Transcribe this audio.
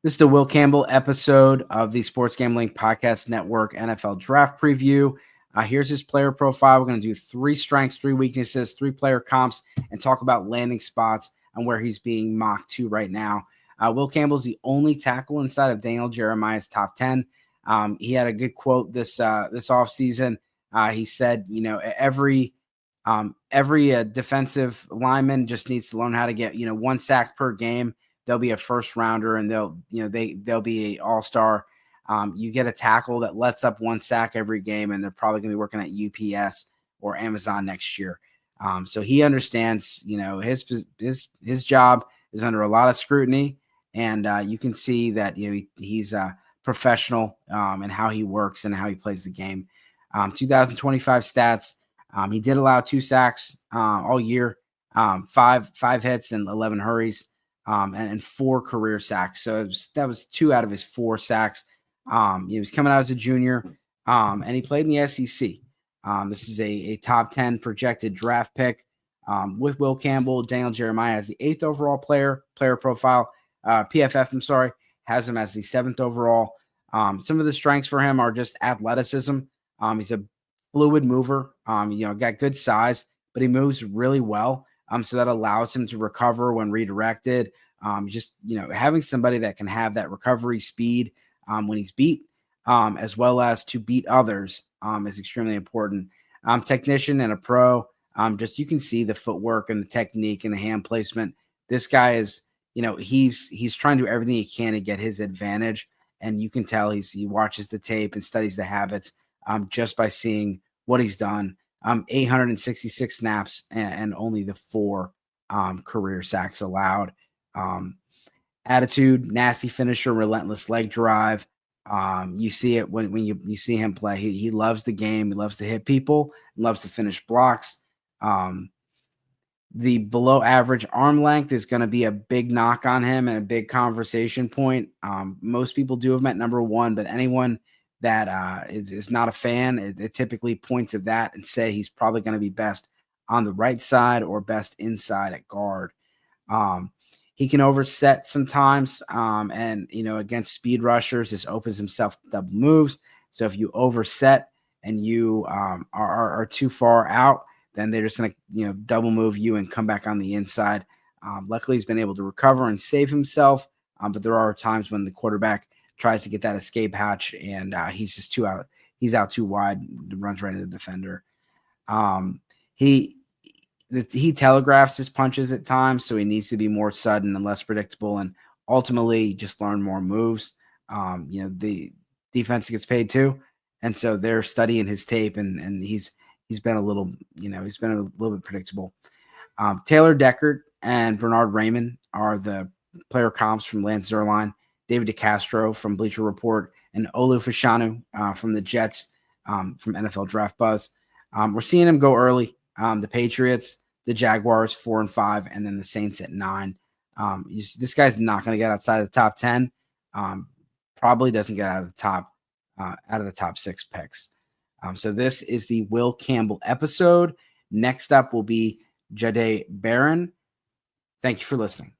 This is the Will Campbell episode of the Sports Gambling Podcast Network NFL Draft Preview. Here's his player profile. We're going to do 3 strengths, 3 weaknesses, 3 player comps, and talk about landing spots and where he's being mocked to right now. Will Campbell's the only tackle inside of Daniel Jeremiah's top 10. He had a good quote this offseason. He said, every defensive lineman just needs to learn how to get, 1 sack per game. They'll be a first rounder and they'll be a all-star. You get a tackle that lets up 1 sack every game, and they're probably going to be working at UPS or Amazon next year. So he understands, his job is under a lot of scrutiny, and you can see that, he's a professional in how he works and how he plays the game. 2025 stats. He did allow 2 sacks all year, 5 hits and 11 hurries. And 4 career sacks. So that was 2 out of his 4 sacks. He was coming out as a junior, and he played in the SEC. This is a top 10 projected draft pick with Will Campbell. Daniel Jeremiah as the 8th overall player profile. PFF, has him as the 7th overall. Some of the strengths for him are just athleticism. He's a fluid mover. Got good size, but he moves really well. So that allows him to recover when redirected. Having somebody that can have that recovery speed when he's beat, as well as to beat others, is extremely important. Technician and a pro. You can see the footwork and the technique and the hand placement. This guy is, he's trying to do everything he can to get his advantage, and you can tell he watches the tape and studies the habits just by seeing what he's done. 866 snaps and only the 4 career sacks allowed. Attitude, nasty finisher, relentless leg drive. You see it when you see him play. He loves the game. He loves to hit people, loves to finish blocks. The below average arm length is going to be a big knock on him and a big conversation point. Most people do have him at number 1, but anyone that is not a fan, it typically points at that and say he's probably going to be best on the right side or best inside at guard. He can overset sometimes, and against speed rushers, this opens himself to double moves. So if you overset and you are too far out, then they're just going to double move you and come back on the inside. Luckily, he's been able to recover and save himself, but there are times when the quarterback tries to get that escape hatch, and he's just too out. He's out too wide, runs right into the defender. He telegraphs his punches at times, so he needs to be more sudden and less predictable, and ultimately just learn more moves. The defense gets paid too, and so they're studying his tape, and he's been a little, he's been a little bit predictable. Taylor Deckard and Bernard Raymond are the player comps from Lance Zierlein. David DeCastro from Bleacher Report, and Olu Fashanu from the Jets from NFL Draft Buzz. We're seeing him go early. The Patriots, the Jaguars 4 and 5, and then the Saints at 9. This guy's not going to get outside of the top 10. Probably doesn't get out of the top 6 picks. So this is the Will Campbell episode. Next up will be Jahdae Barron. Thank you for listening.